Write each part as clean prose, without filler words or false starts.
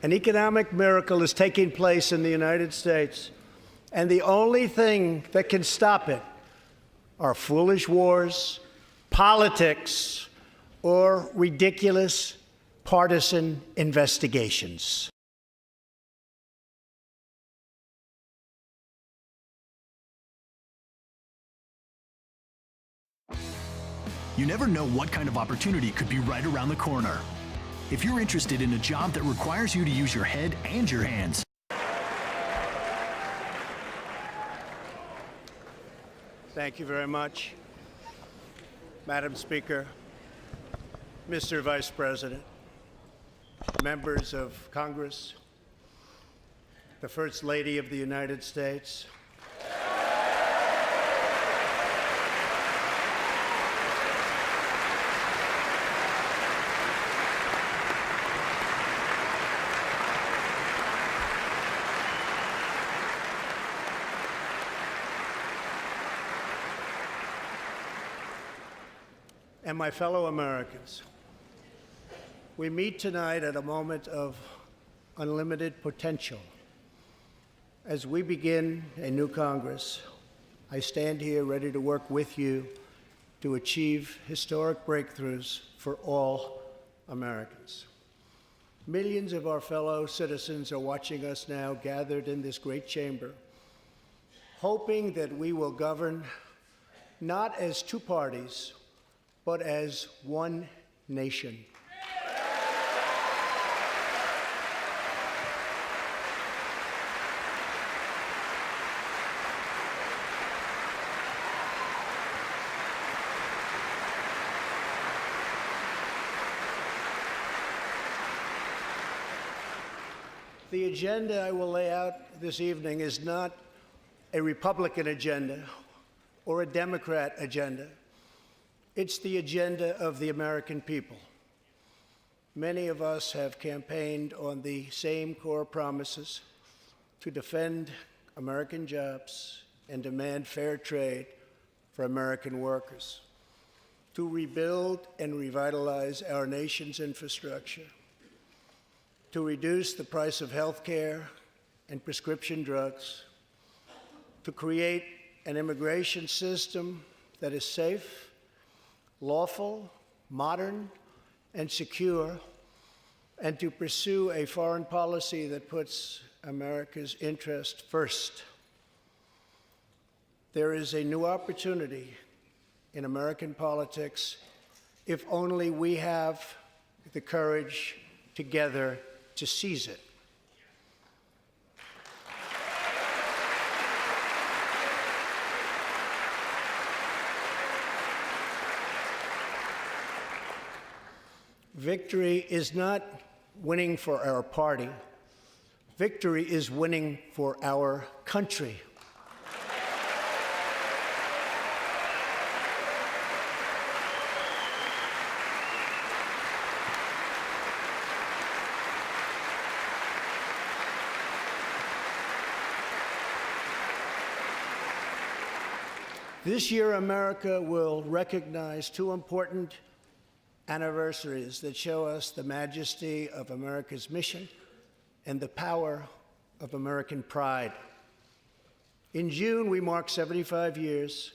An economic miracle is taking place in the United States, and the only thing that can stop it are foolish wars, politics, or ridiculous partisan investigations. You never know what kind of opportunity could be right around the corner. If you're interested in a job that requires you to use your head and your hands, Thank you very much, Madam Speaker, Mr. Vice President, members of Congress, the First Lady of the United States, and my fellow Americans. We meet tonight at a moment of unlimited potential. As we begin a new Congress, I stand here ready to work with you to achieve historic breakthroughs for all Americans. Millions of our fellow citizens are watching us now gathered in this great chamber, hoping that we will govern not as two parties, but as one nation. The agenda I will lay out this evening is not a Republican agenda or a Democrat agenda. It's the agenda of the American people. Many of us have campaigned on the same core promises: to defend American jobs and demand fair trade for American workers, to rebuild and revitalize our nation's infrastructure, to reduce the price of health care and prescription drugs, to create an immigration system that is safe, lawful, modern, and secure, and to pursue a foreign policy that puts America's interest first. There is a new opportunity in American politics if only we have the courage together to seize it. Victory is not winning for our party. Victory is winning for our country. This year, America will recognize two important anniversaries that show us the majesty of America's mission and the power of American pride. In June, we mark 75 years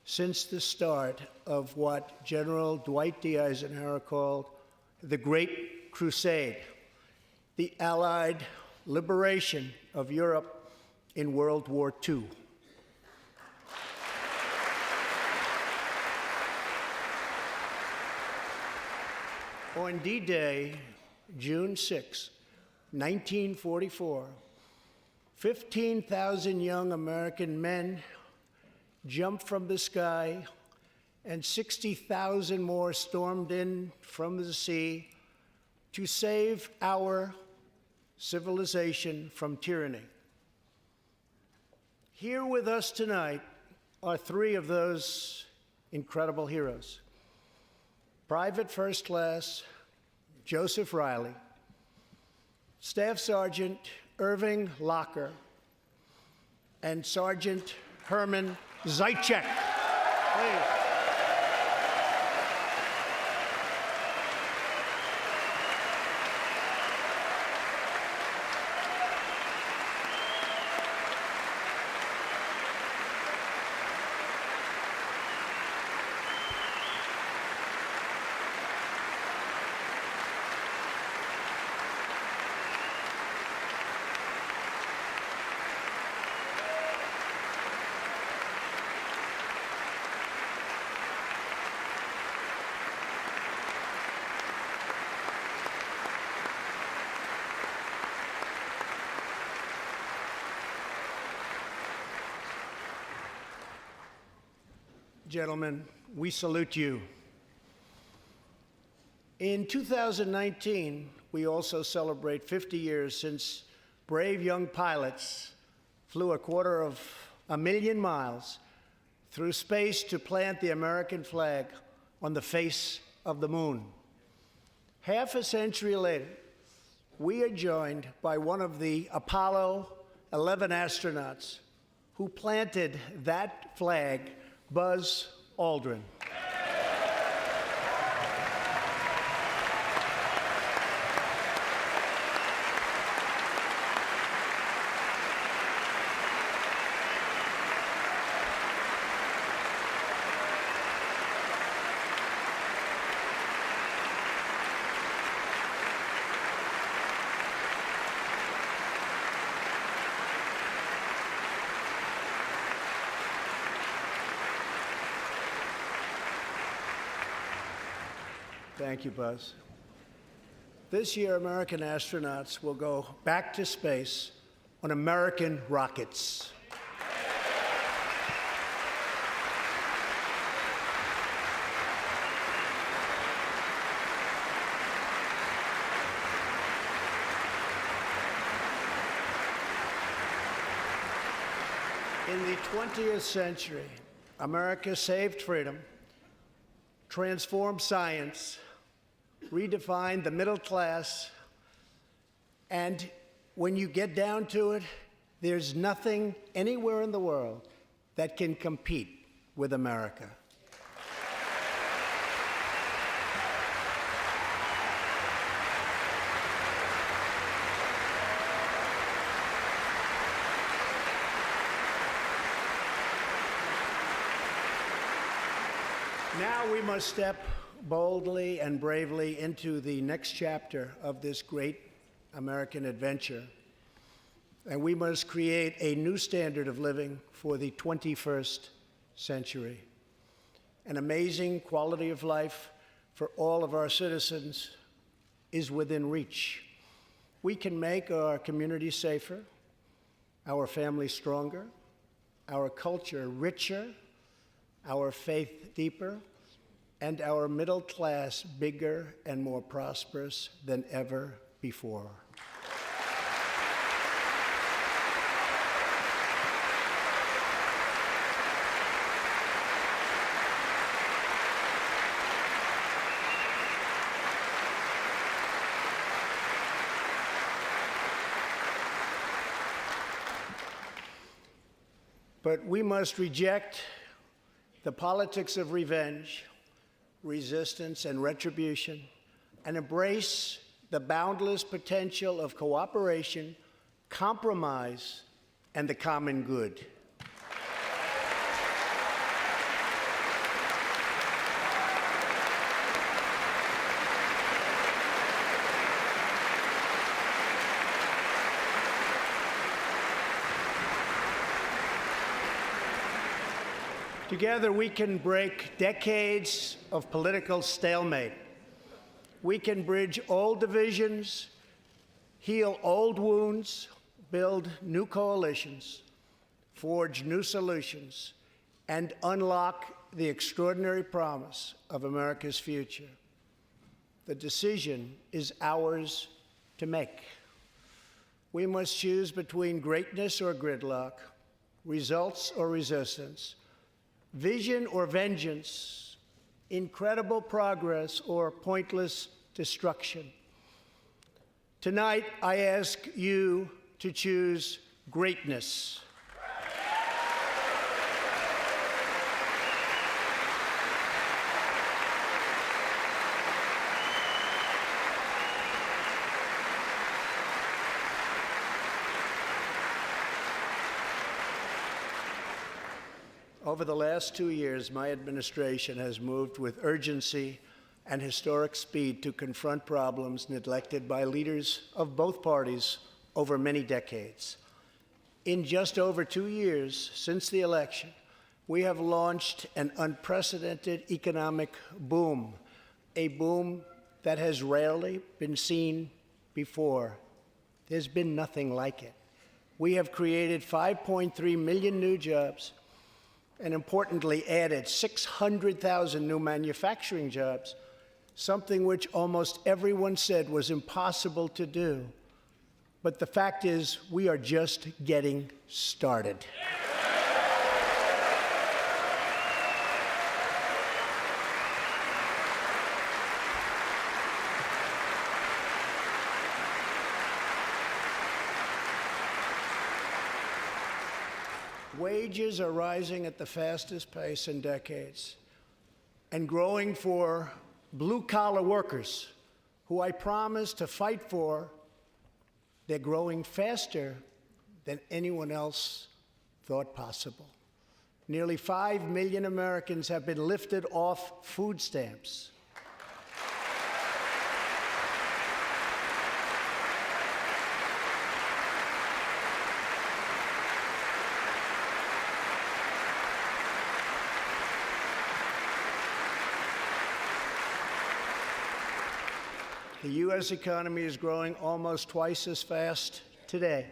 since the start of what General Dwight D. Eisenhower called the Great Crusade, the Allied liberation of Europe in World War II. On D-Day, June 6, 1944, 15,000 young American men jumped from the sky, and 60,000 more stormed in from the sea to save our civilization from tyranny. Here with us tonight are three of those incredible heroes: Private First Class Joseph Riley, Staff Sergeant Irving Locker, and Sergeant Herman Zaitchik. Please. gentlemen, we salute you. In 2019, we also celebrate 50 years since brave young pilots flew 250,000 miles through space to plant the American flag on the face of the moon. Half a century later, we are joined by one of the Apollo 11 astronauts who planted that flag, Buzz Aldrin. Thank you, Buzz. This year, American astronauts will go back to space on American rockets. In the 20th century, America saved freedom, transformed science, redefined the middle class, and when you get down to it, there's nothing anywhere in the world that can compete with America. Now we must step boldly and bravely into the next chapter of this great American adventure, and we must create a new standard of living for the 21st century. An amazing quality of life for all of our citizens is within reach. We can make our community safer, our families stronger, our culture richer, our faith deeper, and our middle class bigger and more prosperous than ever before. But we must reject the politics of revenge, resistance, and retribution, and embrace the boundless potential of cooperation, compromise, and the common good. Together, we can break decades of political stalemate. We can bridge old divisions, heal old wounds, build new coalitions, forge new solutions, and unlock the extraordinary promise of America's future. The decision is ours to make. We must choose between greatness or gridlock, results or resistance, vision or vengeance, incredible progress or pointless destruction. Tonight, I ask you to choose greatness. Over the last 2 years, my administration has moved with urgency and historic speed to confront problems neglected by leaders of both parties over many decades. In just over 2 years since the election, we have launched an unprecedented economic boom, a boom that has rarely been seen before. There's been nothing like it. We have created 5.3 million new jobs, and importantly added 600,000 new manufacturing jobs, something which almost everyone said was impossible to do. But the fact is, we are just getting started. Wages are rising at the fastest pace in decades and growing for blue-collar workers who I promised to fight for. They're growing faster than anyone else thought possible. Nearly 5 million Americans have been lifted off food stamps. The U.S. economy is growing almost twice as fast today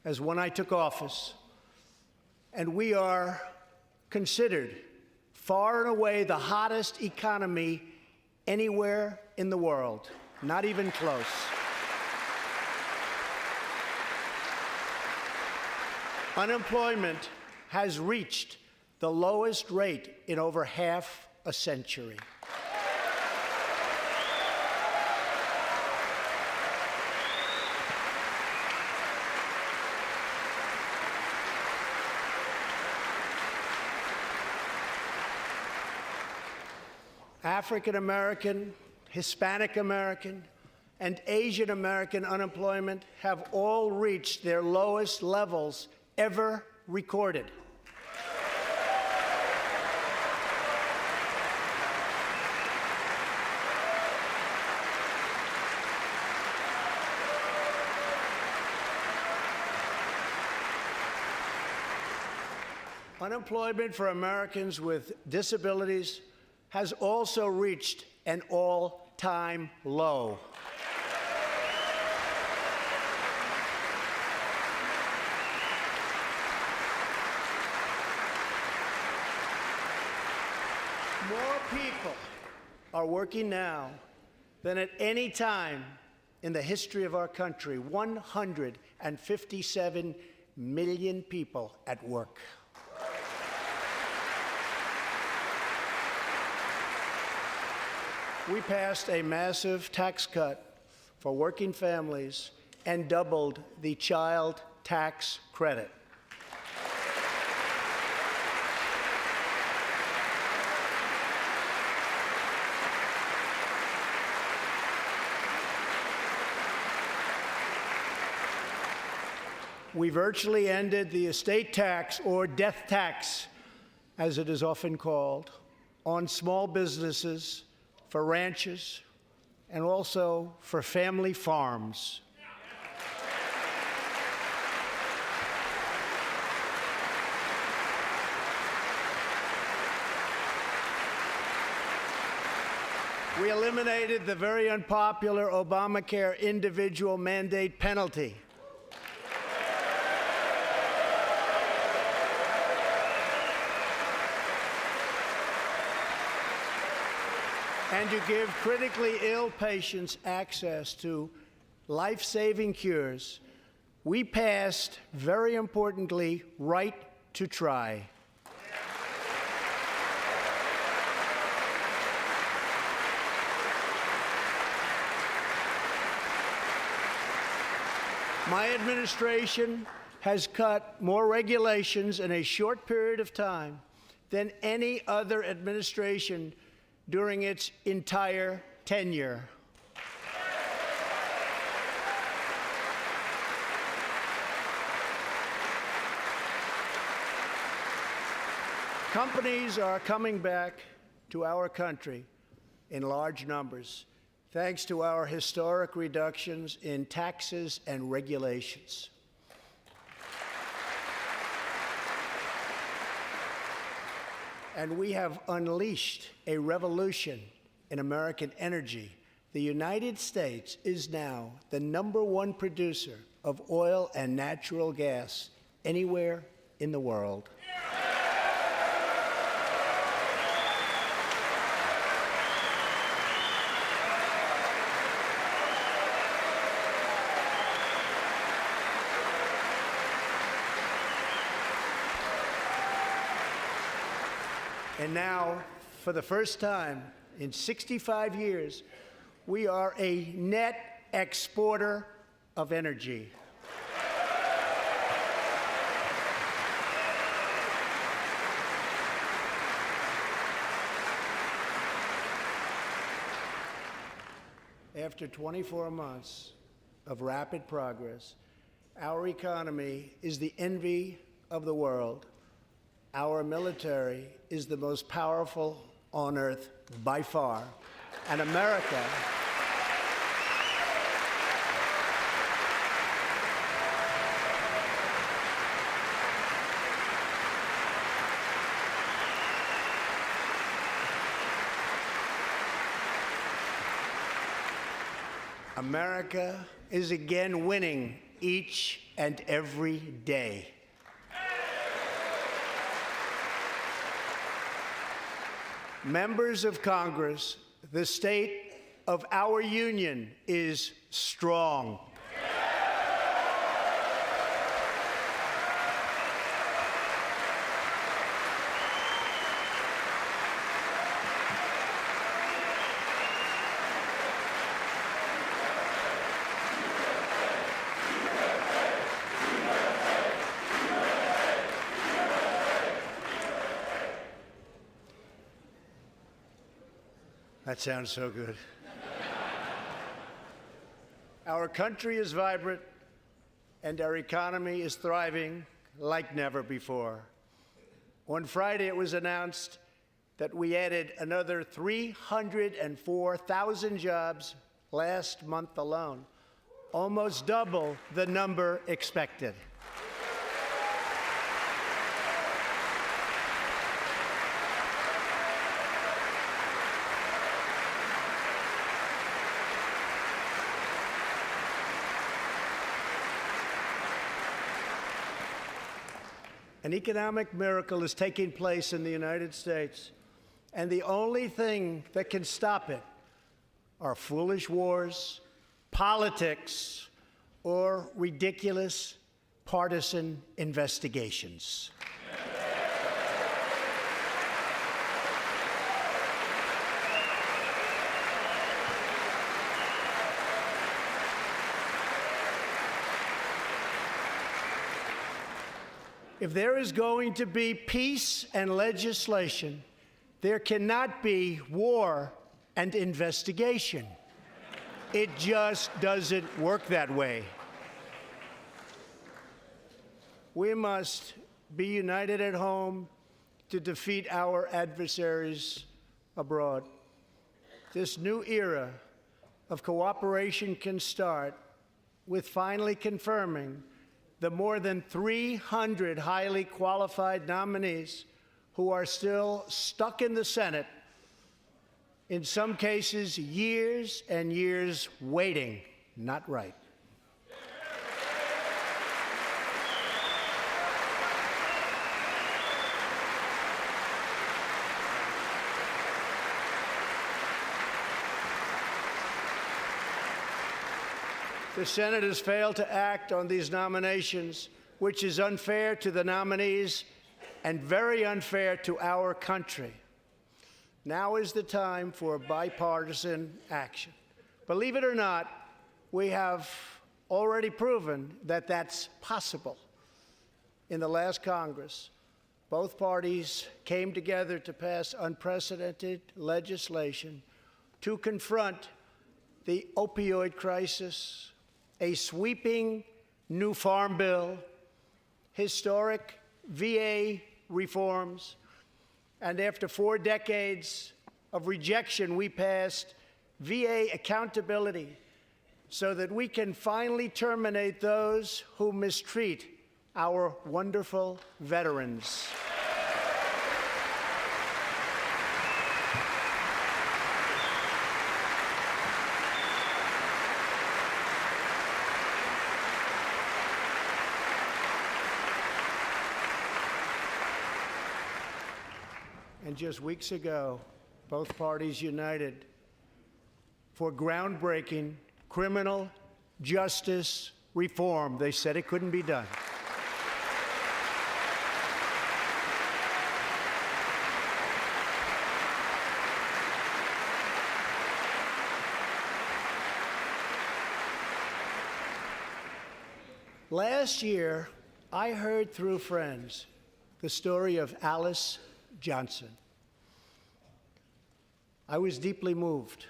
as when I took office, and we are considered far and away the hottest economy anywhere in the world, not even close. Unemployment has reached the lowest rate in over half a century. African American, Hispanic American, and Asian American unemployment have all reached their lowest levels ever recorded. Unemployment for Americans with disabilities has also reached an all-time low. More people are working now than at any time in the history of our country. 157 million people at work. We passed a massive tax cut for working families and doubled the child tax credit. We virtually ended the estate tax, or death tax, as it is often called, on small businesses, for ranches, and also for family farms. We eliminated the very unpopular Obamacare individual mandate penalty. And to give critically ill patients access to life-saving cures, we passed, very importantly, Right to Try. My administration has cut more regulations in a short period of time than any other administration during its entire tenure. Companies are coming back to our country in large numbers, thanks to our historic reductions in taxes and regulations. And we have unleashed a revolution in American energy. The United States is now the #1 producer of oil and natural gas anywhere in the world. And now, for the first time in 65 years, we are a net exporter of energy. After 24 months of rapid progress, our economy is the envy of the world. Our military is the most powerful on earth by far. And America is again winning each and every day. Members of Congress, the state of our union is strong. That sounds so good. Our country is vibrant, and our economy is thriving like never before. On Friday, it was announced that we added another 304,000 jobs last month alone, almost double the number expected. An economic miracle is taking place in the United States, and the only thing that can stop it are foolish wars, politics, or ridiculous partisan investigations. If there is going to be peace and legislation, there cannot be war and investigation. It just doesn't work that way. We must be united at home to defeat our adversaries abroad. This new era of cooperation can start with finally confirming the more than 300 highly qualified nominees who are still stuck in the Senate, in some cases years and years waiting. Not right. The Senate has failed to act on these nominations, which is unfair to the nominees and very unfair to our country. Now is the time for bipartisan action. Believe it or not, we have already proven that that's possible. In the last Congress, both parties came together to pass unprecedented legislation to confront the opioid crisis, a sweeping new farm bill, historic VA reforms, and after 4 decades of rejection, we passed VA accountability so that we can finally terminate those who mistreat our wonderful veterans. And just weeks ago, both parties united for groundbreaking criminal justice reform. They said it couldn't be done. Last year, I heard through friends the story of Alice Johnson. I was deeply moved.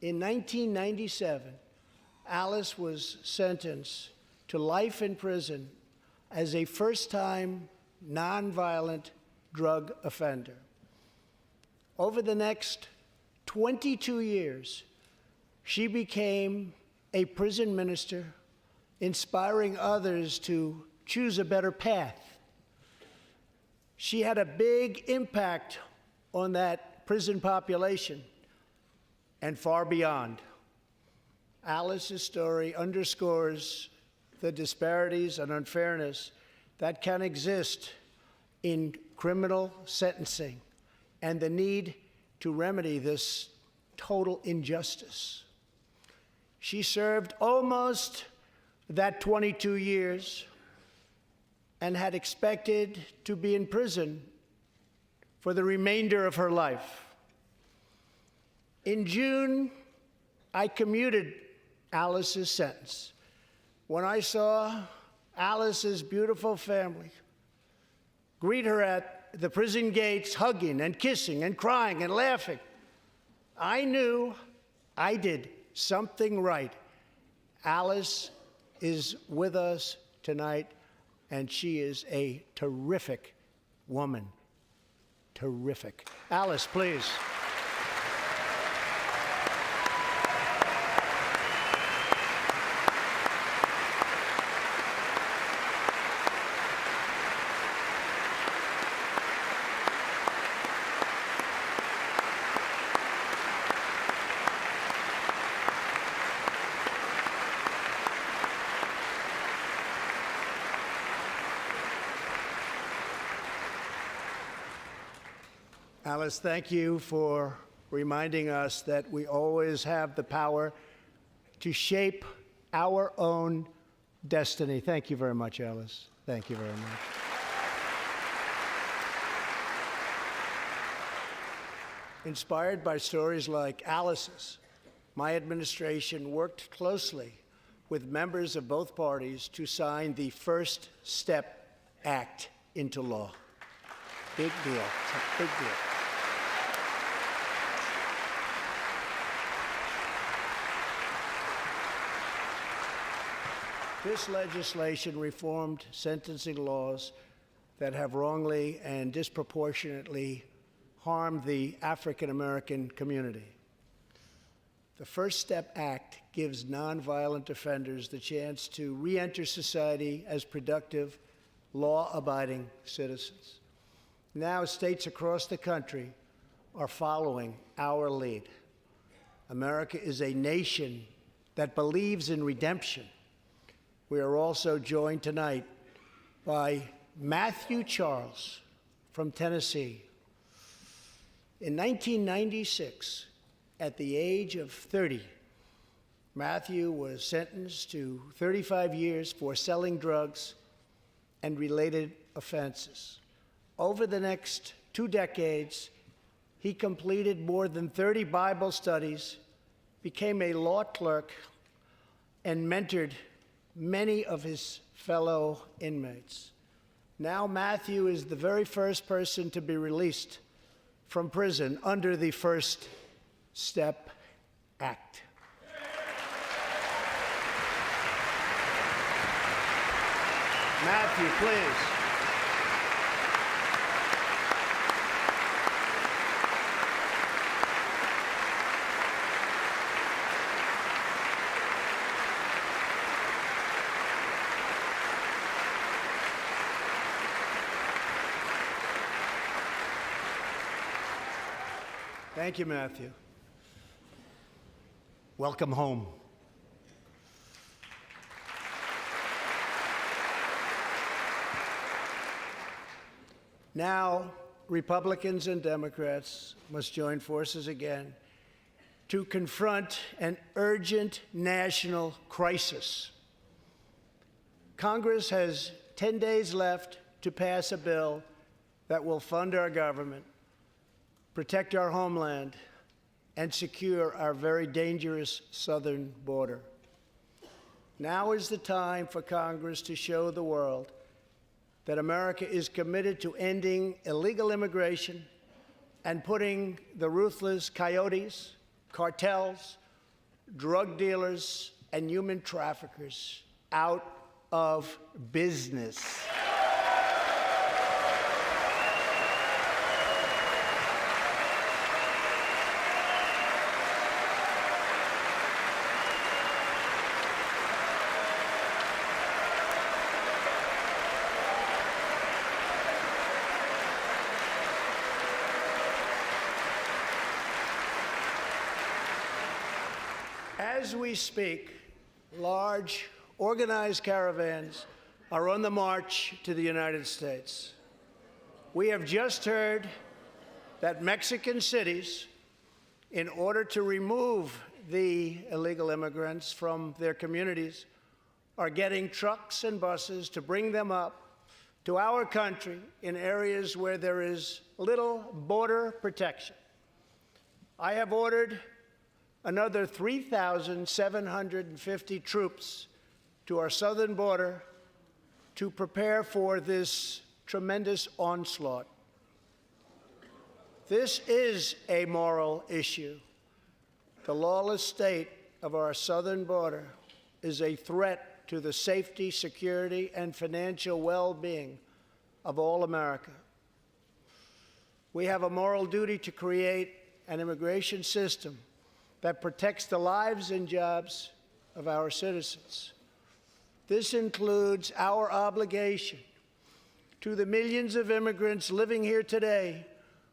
In 1997, Alice was sentenced to life in prison as a first-time nonviolent drug offender. Over the next 22 years, she became a prison minister, inspiring others to choose a better path. She had a big impact on that prison population and far beyond. Alice's story underscores the disparities and unfairness that can exist in criminal sentencing and the need to remedy this total injustice. She served almost that 22 years and had expected to be in prison for the remainder of her life. In June, I commuted Alice's sentence. When I saw Alice's beautiful family greet her at the prison gates, hugging and kissing and crying and laughing, I knew I did something right. Alice is with us tonight, and she is a terrific woman. Terrific. Alice, please. Alice, thank you for reminding us that we always have the power to shape our own destiny. Thank you very much, Alice. Thank you very much. Inspired by stories like Alice's, my administration worked closely with members of both parties to sign the First Step Act into law. Big deal. It's a big deal. This legislation reformed sentencing laws that have wrongly and disproportionately harmed the African American community. The First Step Act gives nonviolent offenders the chance to re-enter society as productive, law-abiding citizens. Now, states across the country are following our lead. America is a nation that believes in redemption. We are also joined tonight by Matthew Charles from Tennessee. In 1996, at the age of 30, Matthew was sentenced to 35 years for selling drugs and related offenses. Over the next 2 decades, he completed more than 30 Bible studies, became a law clerk, and mentored many of his fellow inmates. Now Matthew is the very first person to be released from prison under the First Step Act. Matthew, please. Thank you, Matthew. Welcome home. Now, Republicans and Democrats must join forces again to confront an urgent national crisis. Congress has 10 days left to pass a bill that will fund our government, protect our homeland, and secure our very dangerous southern border. Now is the time for Congress to show the world that America is committed to ending illegal immigration and putting the ruthless coyotes, cartels, drug dealers, and human traffickers out of business. As we speak, large, organized caravans are on the march to the United States. We have just heard that Mexican cities, in order to remove the illegal immigrants from their communities, are getting trucks and buses to bring them up to our country in areas where there is little border protection. I have ordered another 3,750 troops to our southern border to prepare for this tremendous onslaught. This is a moral issue. The lawless state of our southern border is a threat to the safety, security, and financial well-being of all America. We have a moral duty to create an immigration system that protects the lives and jobs of our citizens. This includes our obligation to the millions of immigrants living here today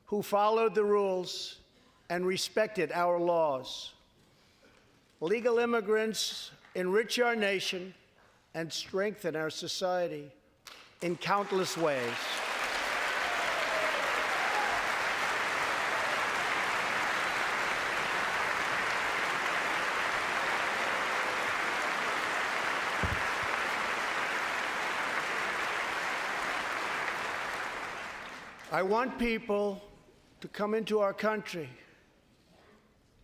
who followed the rules and respected our laws. Legal immigrants enrich our nation and strengthen our society in countless ways. I want people to come into our country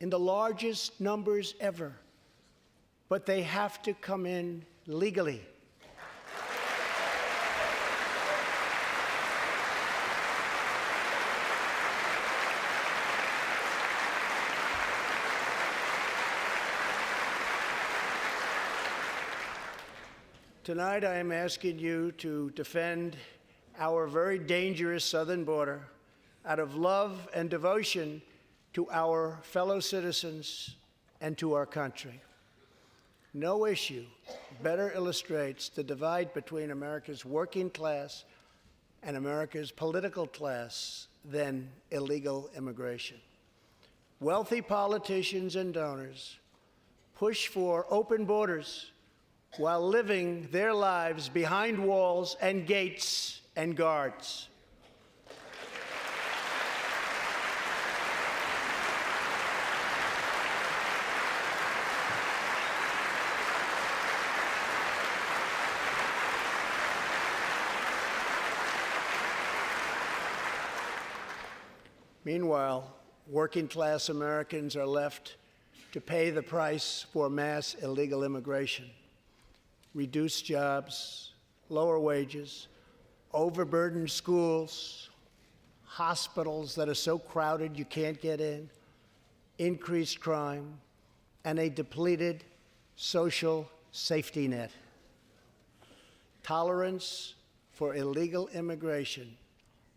in the largest numbers ever, but they have to come in legally. Tonight, I am asking you to defend our very dangerous southern border out of love and devotion to our fellow citizens and to our country. No issue better illustrates the divide between America's working class and America's political class than illegal immigration. Wealthy politicians and donors push for open borders while living their lives behind walls and gates and guards. Meanwhile, working-class Americans are left to pay the price for mass illegal immigration. Reduced jobs, lower wages, overburdened schools, hospitals that are so crowded you can't get in, increased crime, and a depleted social safety net. Tolerance for illegal immigration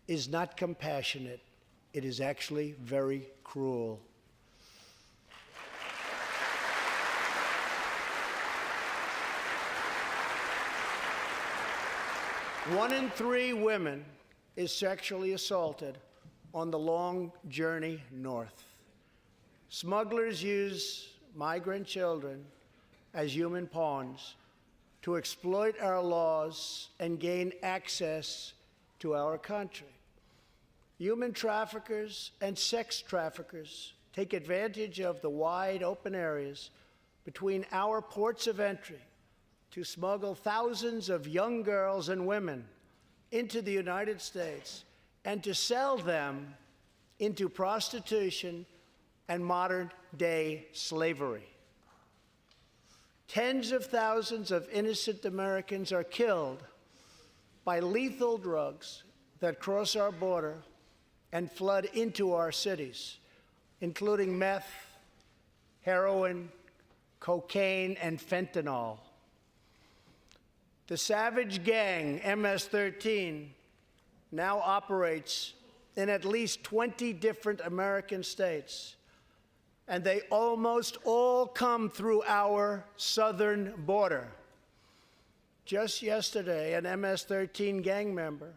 is not compassionate. It is actually very cruel. One in 3 women is sexually assaulted on the long journey north. Smugglers use migrant children as human pawns to exploit our laws and gain access to our country. Human traffickers and sex traffickers take advantage of the wide open areas between our ports of entry to smuggle thousands of young girls and women into the United States and to sell them into prostitution and modern-day slavery. Tens of thousands of innocent Americans are killed by lethal drugs that cross our border and flood into our cities, including meth, heroin, cocaine, and fentanyl. The savage gang, MS-13, now operates in at least 20 different American states, and they almost all come through our southern border. Just yesterday, an MS-13 gang member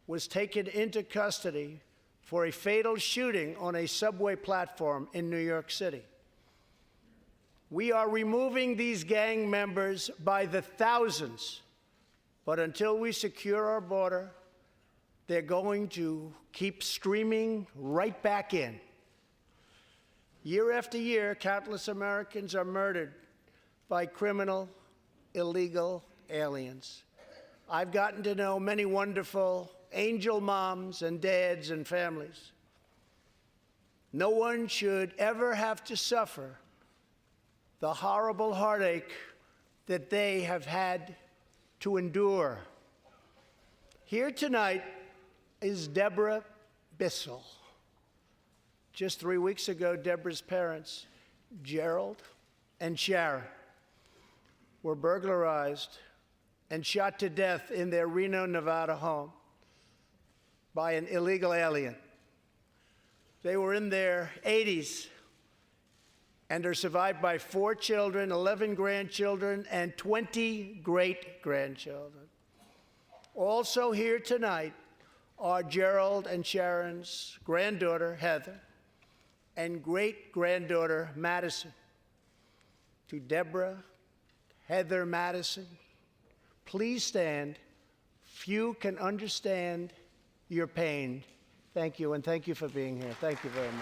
was taken into custody for a fatal shooting on a subway platform in New York City. We are removing these gang members by the thousands, but until we secure our border, they're going to keep streaming right back in. Year after year, countless Americans are murdered by criminal, illegal aliens. I've gotten to know many wonderful angel moms and dads and families. No one should ever have to suffer the horrible heartache that they have had to endure. Here tonight is Deborah Bissell. Just 3 weeks ago, Deborah's parents, Gerald and Sharon, were burglarized and shot to death in their Reno, Nevada home by an illegal alien. They were in their 80s and are survived by 4 children, 11 grandchildren, and 20 great-grandchildren. Also here tonight are Gerald and Sharon's granddaughter, Heather, and great-granddaughter, Madison. To Deborah, Heather, Madison, please stand. Few can understand your pain. Thank you, and thank you for being here. Thank you very much.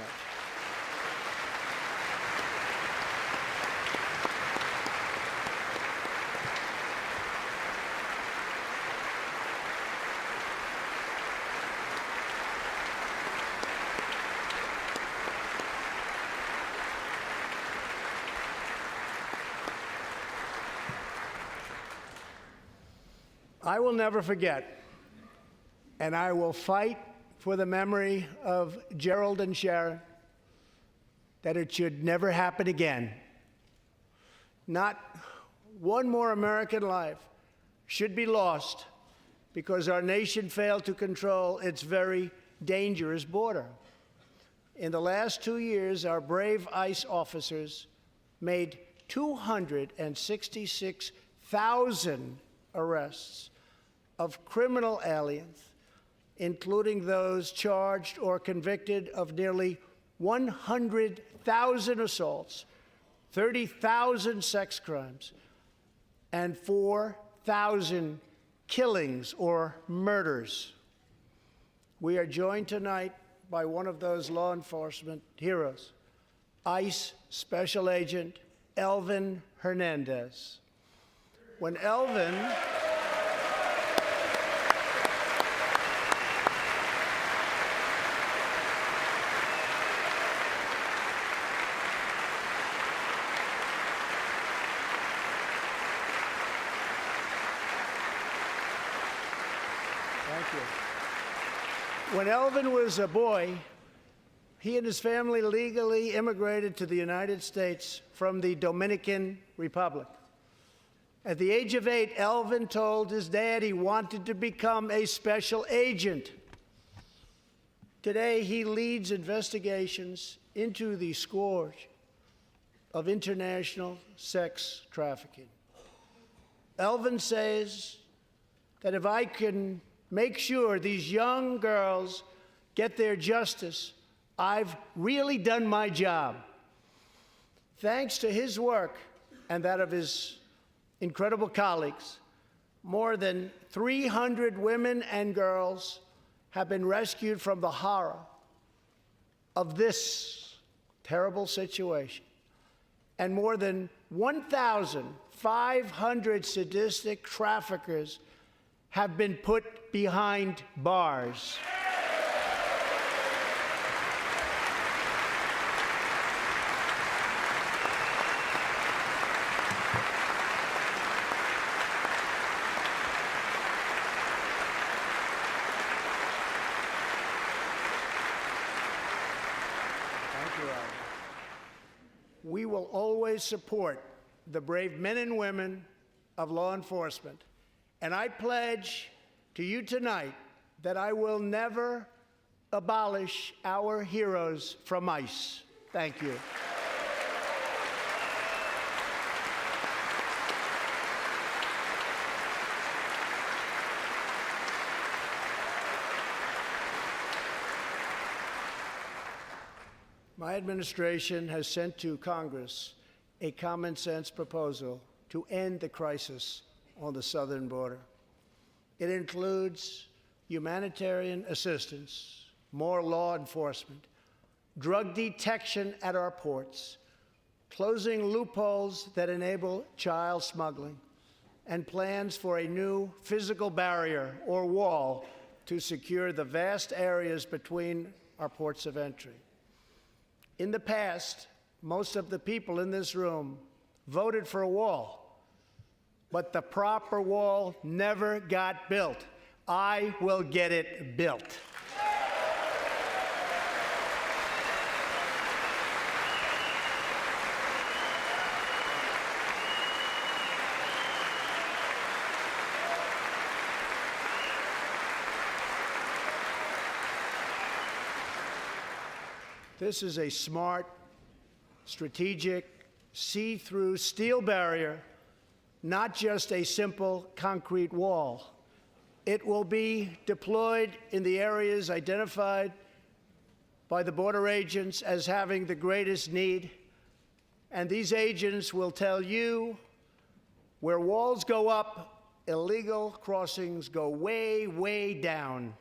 I will never forget, and I will fight for the memory of Gerald and Sharon, that it should never happen again. Not one more American life should be lost because our nation failed to control its very dangerous border. In the last 2 years, our brave ICE officers made 266,000 arrests of criminal aliens, including those charged or convicted of nearly 100,000 assaults, 30,000 sex crimes, and 4,000 killings or murders. We are joined tonight by one of those law enforcement heroes, ICE Special Agent Elvin Hernandez. When Elvin When Elvin was a boy, he and his family legally immigrated to the United States from the Dominican Republic. At the age of 8, Elvin told his dad he wanted to become a special agent. Today, he leads investigations into the scourge of international sex trafficking. Elvin says that if I can make sure these young girls get their justice, I've really done my job. Thanks to his work and that of his incredible colleagues, more than 300 women and girls have been rescued from the horror of this terrible situation. And more than 1,500 sadistic traffickers have been put behind bars. will always support the brave men and women of law enforcement. And I pledge to you tonight that I will never abolish our heroes from ICE. Thank you. My administration has sent to Congress a common sense proposal to end the crisis on the southern border. It includes humanitarian assistance, more law enforcement, drug detection at our ports, closing loopholes that enable child smuggling, and plans for a new physical barrier or wall to secure the vast areas between our ports of entry. In the past, most of the people in this room voted for a wall, but the proper wall never got built. I will get it built. This is a smart, strategic, see-through steel barrier, not just a simple concrete wall. It will be deployed in the areas identified by the border agents as having the greatest need, and these agents will tell you where walls go up, illegal crossings go way, way down.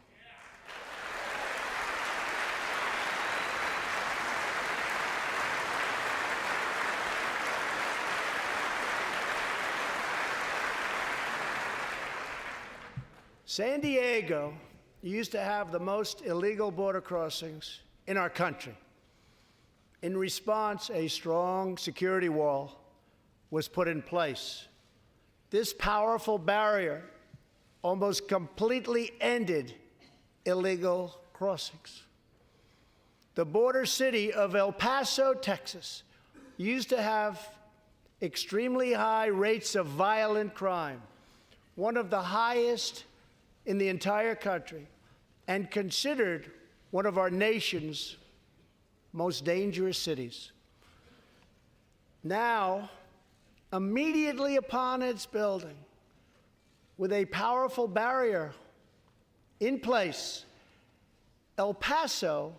San Diego used to have the most illegal border crossings in our country. In response, a strong security wall was put in place. This powerful barrier almost completely ended illegal crossings. The border city of El Paso, Texas, used to have extremely high rates of violent crime, one of the highest in the entire country, and considered one of our nation's most dangerous cities. Now, immediately upon its building, with a powerful barrier in place, El Paso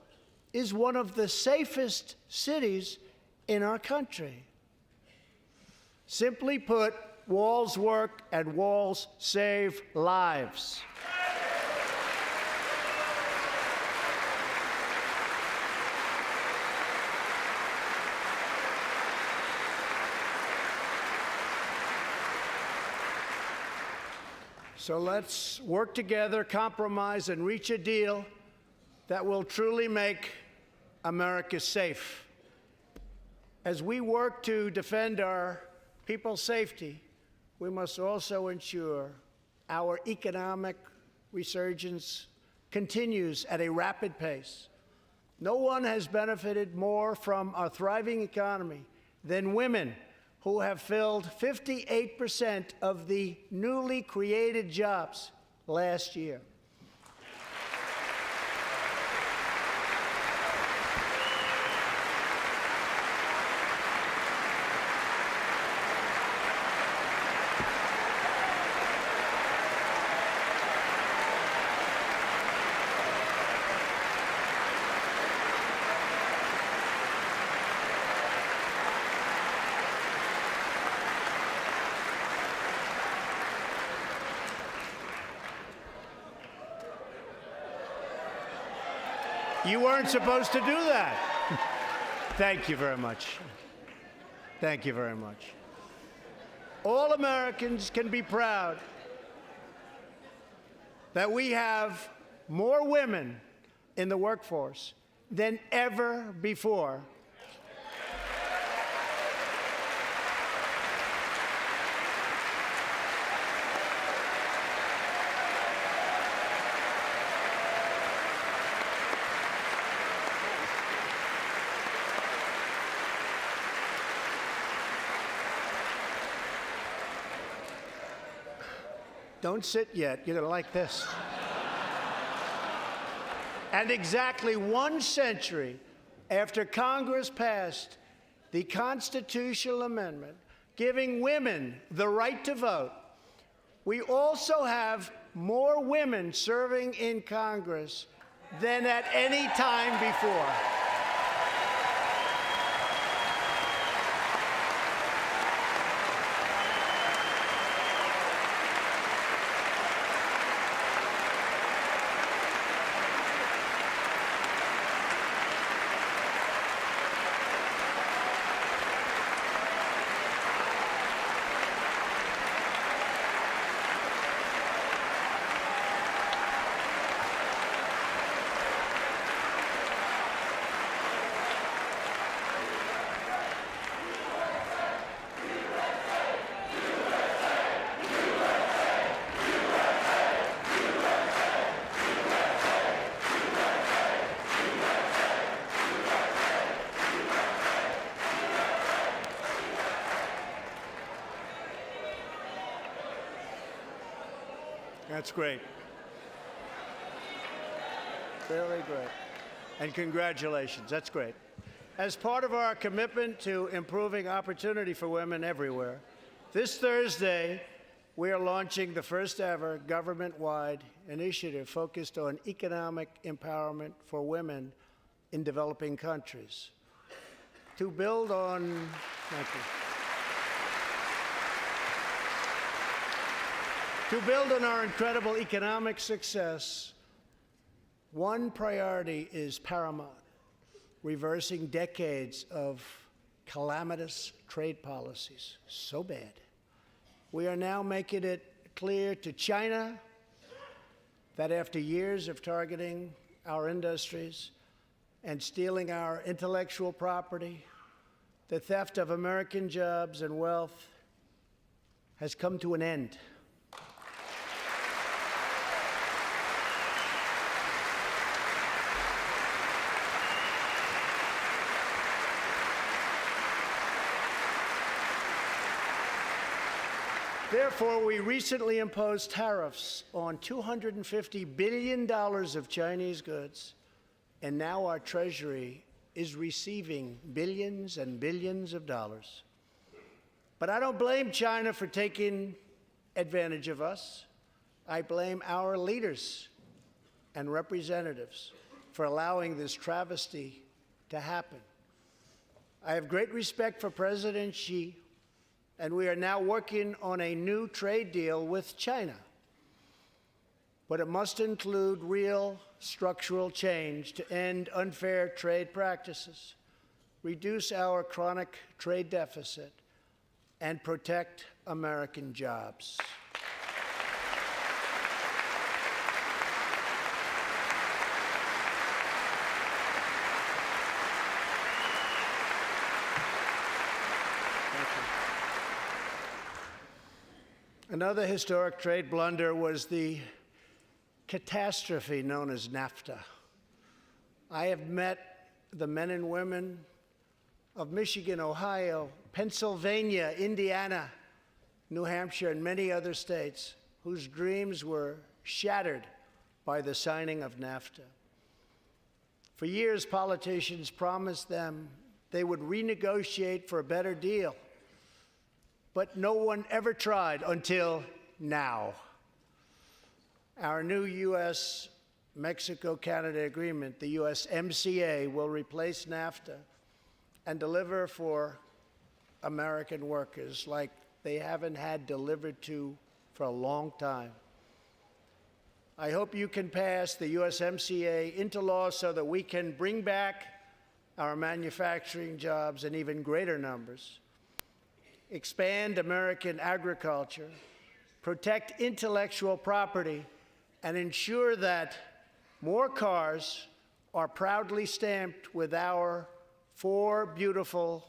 is one of the safest cities in our country. Simply put, walls work and walls save lives. So let's work together, compromise, and reach a deal that will truly make America safe. As we work to defend our people's safety, we must also ensure our economic resurgence continues at a rapid pace. No one has benefited more from our thriving economy than women, who have filled 58% of the newly created jobs last year. You weren't supposed to do that. Thank you very much. Thank you very much. All Americans can be proud that we have more women in the workforce than ever before. Don't sit yet. You're going to like this. And exactly 1 century after Congress passed the constitutional amendment giving women the right to vote, we also have more women serving in Congress than at any time before. That's great. Very great. And congratulations. That's great. As part of our commitment to improving opportunity for women everywhere, this Thursday, we are launching the first ever government-wide initiative focused on economic empowerment for women in developing countries. To build on, thank you. To build on our incredible economic success, one priority is paramount: reversing decades of calamitous trade policies. So bad. We are now making it clear to China that after years of targeting our industries and stealing our intellectual property, the theft of American jobs and wealth has come to an end. Therefore, we recently imposed tariffs on $250 billion of Chinese goods, and now our Treasury is receiving billions and billions of dollars. But I don't blame China for taking advantage of us. I blame our leaders and representatives for allowing this travesty to happen. I have great respect for President Xi, and we are now working on a new trade deal with China. But it must include real structural change to end unfair trade practices, reduce our chronic trade deficit, and protect American jobs. Another historic trade blunder was the catastrophe known as NAFTA. I have met the men and women of Michigan, Ohio, Pennsylvania, Indiana, New Hampshire, and many other states whose dreams were shattered by the signing of NAFTA. For years, politicians promised them they would renegotiate for a better deal, but no one ever tried until now. Our new U.S.-Mexico-Canada agreement, the USMCA, will replace NAFTA and deliver for American workers like they haven't had delivered to for a long time. I hope you can pass the USMCA into law so that we can bring back our manufacturing jobs in even greater numbers, expand American agriculture, protect intellectual property, and ensure that more cars are proudly stamped with our 4 beautiful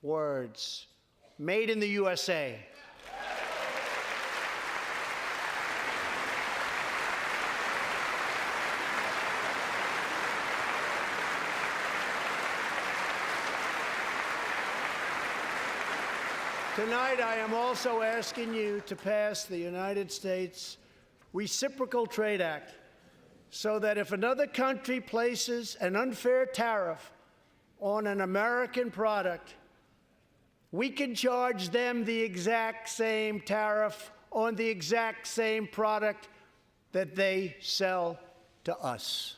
words: Made in the USA. Tonight, I am also asking you to pass the United States Reciprocal Trade Act so that if another country places an unfair tariff on an American product, we can charge them the exact same tariff on the exact same product that they sell to us.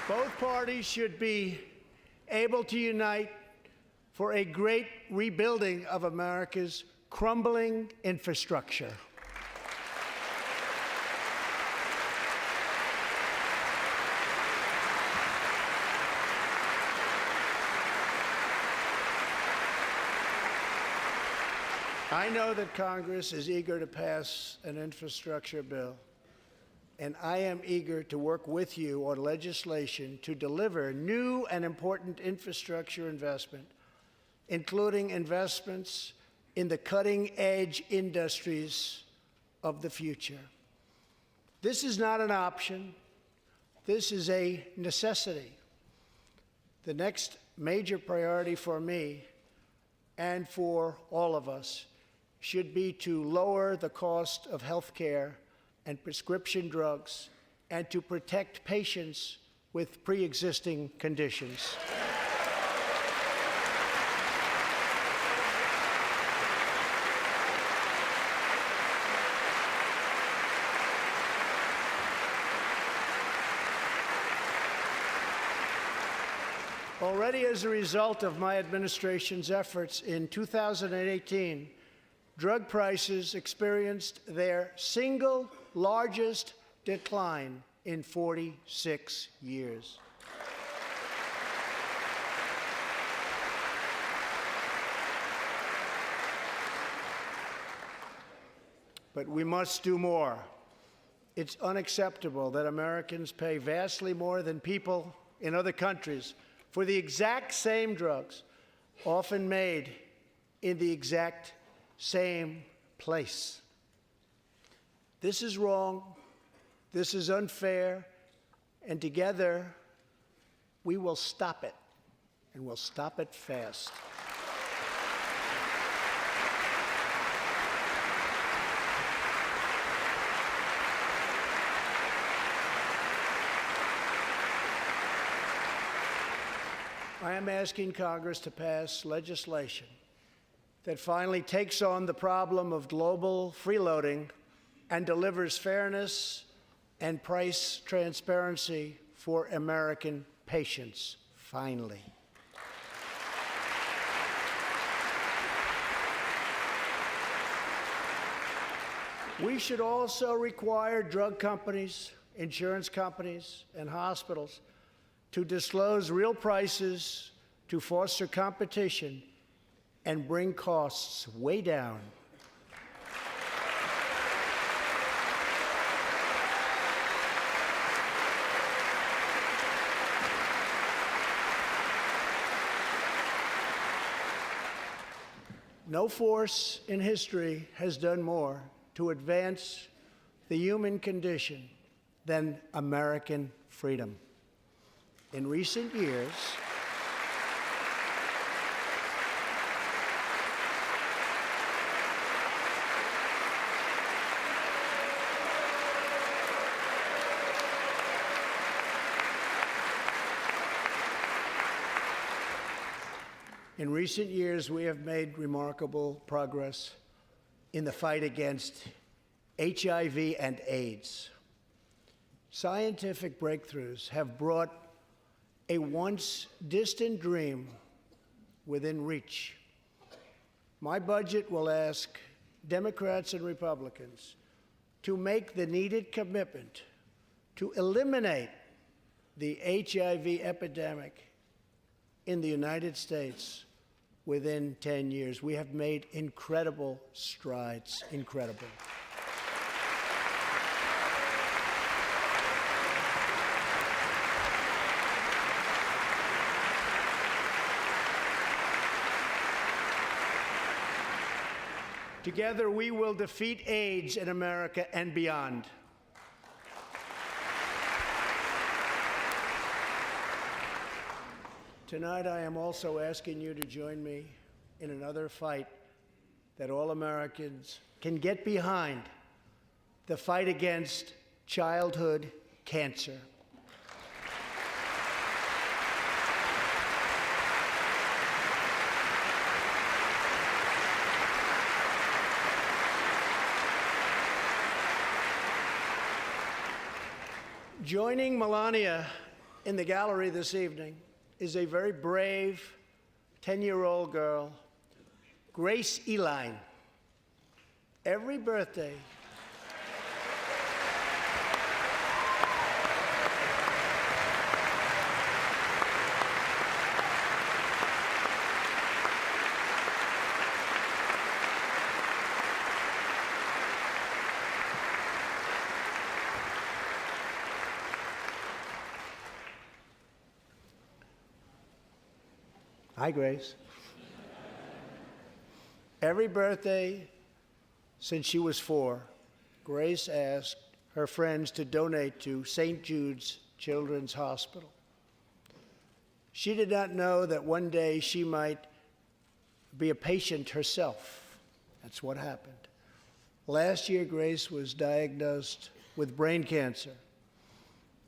Both parties should be able to unite for a great rebuilding of America's crumbling infrastructure. I know that Congress is eager to pass an infrastructure bill, and I am eager to work with you on legislation to deliver new and important infrastructure investment, including investments in the cutting-edge industries of the future. This is not an option. This is a necessity. The next major priority for me and for all of us should be to lower the cost of health care and prescription drugs, and to protect patients with pre-existing conditions. Already as a result of my administration's efforts in 2018, drug prices experienced their single largest decline in 46 years. But we must do more. It's unacceptable that Americans pay vastly more than people in other countries for the exact same drugs, often made in the exact same place. This is wrong, this is unfair, and together we will stop it, and we'll stop it fast. I am asking Congress to pass legislation that finally takes on the problem of global freeloading and delivers fairness and price transparency for American patients, finally. We should also require drug companies, insurance companies, and hospitals to disclose real prices to foster competition and bring costs way down. No force in history has done more to advance the human condition than American freedom. In recent years, we have made remarkable progress in the fight against HIV and AIDS. Scientific breakthroughs have brought a once distant dream within reach. My budget will ask Democrats and Republicans to make the needed commitment to eliminate the HIV epidemic in the United States within 10 years. We have made incredible strides, incredible. Together, we will defeat AIDS in America and beyond. Tonight, I am also asking you to join me in another fight that all Americans can get behind, the fight against childhood cancer. Joining Melania in the gallery this evening is a very brave 10-year-old girl, Grace Eline. Every birthday, hi, Grace. Every birthday since she was 4, Grace asked her friends to donate to St. Jude's Children's Hospital. She did not know that one day she might be a patient herself. That's what happened. Last year, Grace was diagnosed with brain cancer.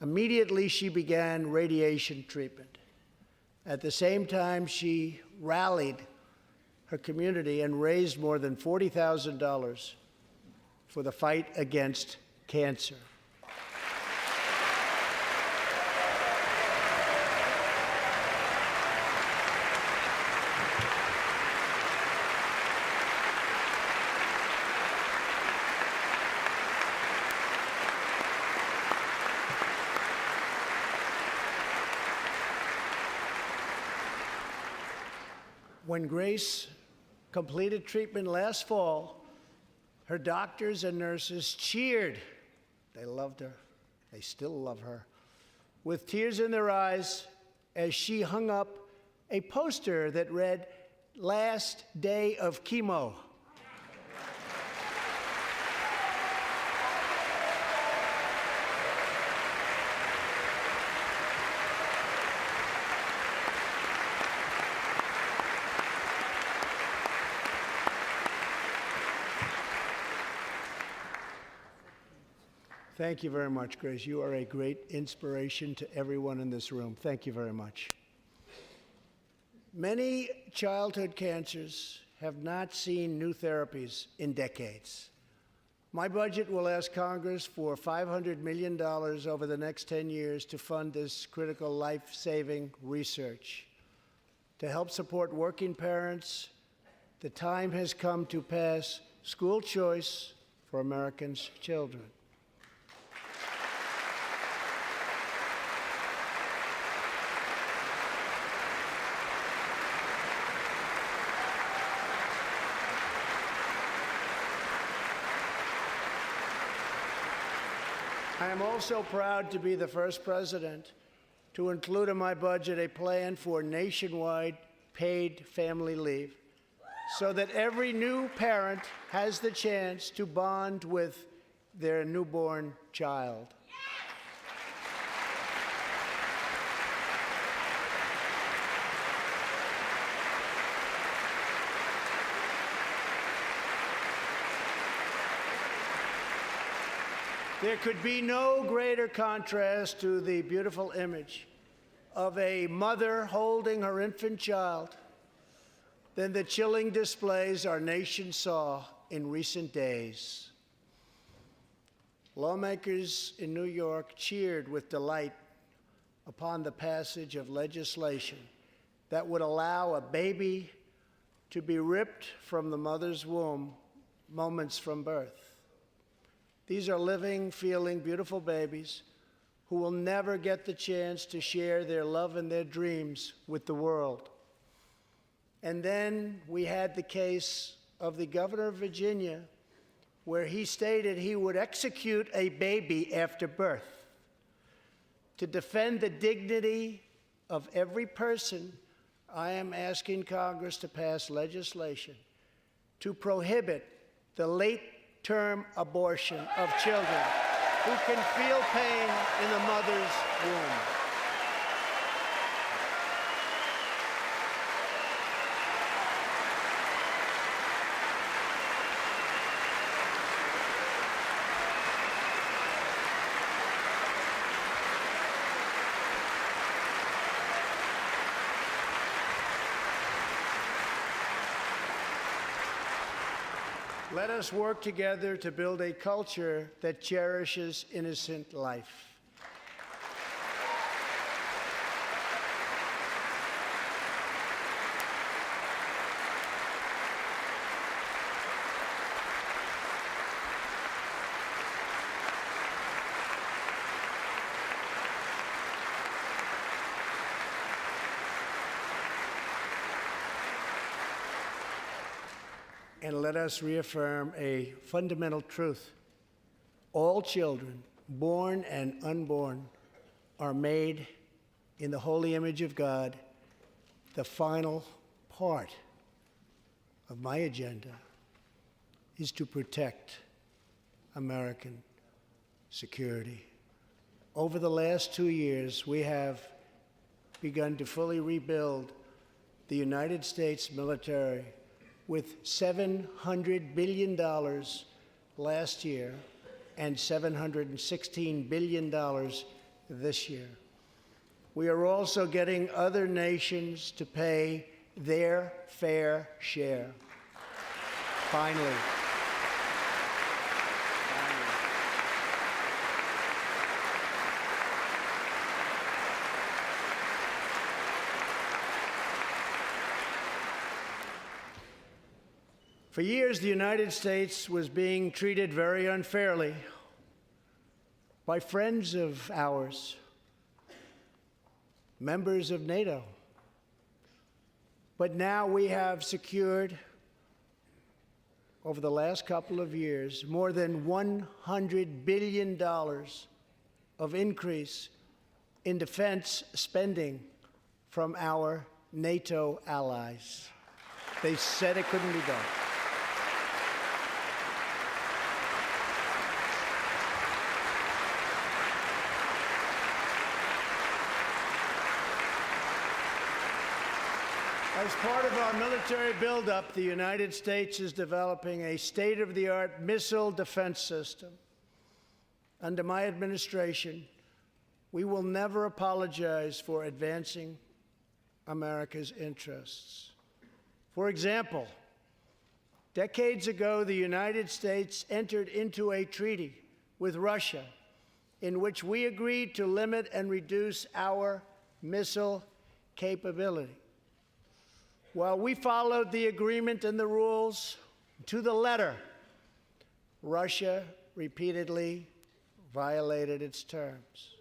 Immediately, she began radiation treatment. At the same time, she rallied her community and raised more than $40,000 for the fight against cancer. When Grace completed treatment last fall, her doctors and nurses cheered. They loved her. They still love her. With tears in their eyes as she hung up a poster that read, "Last day of chemo." Thank you very much, Grace. You are a great inspiration to everyone in this room. Thank you very much. Many childhood cancers have not seen new therapies in decades. My budget will ask Congress for $500 million over the next 10 years to fund this critical life-saving research. To help support working parents, the time has come to pass school choice for Americans' children. I am also proud to be the first president to include in my budget a plan for nationwide paid family leave so that every new parent has the chance to bond with their newborn child. There could be no greater contrast to the beautiful image of a mother holding her infant child than the chilling displays our nation saw in recent days. Lawmakers in New York cheered with delight upon the passage of legislation that would allow a baby to be ripped from the mother's womb moments from birth. These are living, feeling, beautiful babies who will never get the chance to share their love and their dreams with the world. And then we had the case of the governor of Virginia, where he stated he would execute a baby after birth. To defend the dignity of every person, I am asking Congress to pass legislation to prohibit the late-term abortion of children who can feel pain in the mother's womb. Let us work together to build a culture that cherishes innocent life. And let us reaffirm a fundamental truth. All children, born and unborn, are made in the holy image of God. The final part of my agenda is to protect American security. Over the last 2 years, we have begun to fully rebuild the United States military with $700 billion last year and $716 billion this year. We are also getting other nations to pay their fair share. Finally. For years, the United States was being treated very unfairly by friends of ours, members of NATO. But now we have secured, over the last couple of years, more than $100 billion of increase in defense spending from our NATO allies. They said it couldn't be done. As part of our military buildup, the United States is developing a state-of-the-art missile defense system. Under my administration, we will never apologize for advancing America's interests. For example, decades ago, the United States entered into a treaty with Russia in which we agreed to limit and reduce our missile capability. While we followed the agreement and the rules to the letter, Russia repeatedly violated its terms.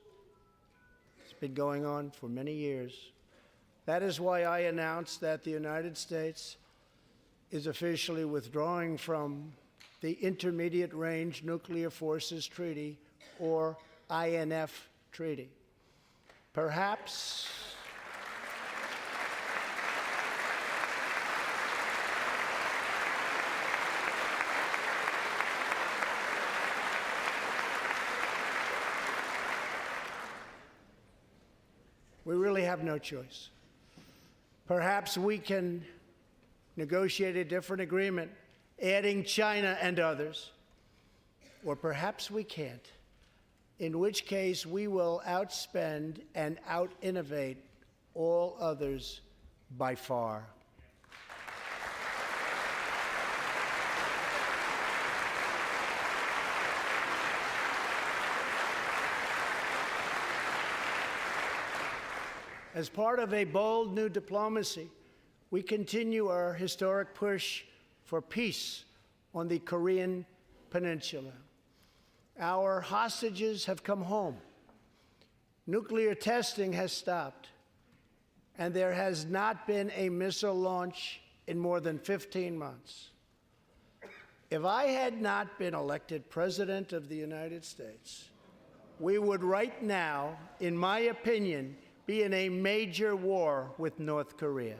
It's been going on for many years. That is why I announced that the United States is officially withdrawing from the Intermediate Range Nuclear Forces Treaty, or INF Treaty. Perhaps we really have no choice. Perhaps we can negotiate a different agreement, adding China and others, or perhaps we can't, in which case we will outspend and out-innovate all others by far. As part of a bold new diplomacy, we continue our historic push for peace on the Korean Peninsula. Our hostages have come home. Nuclear testing has stopped, and there has not been a missile launch in more than 15 months. If I had not been elected President of the United States, we would right now, in my opinion, be in a major war with North Korea.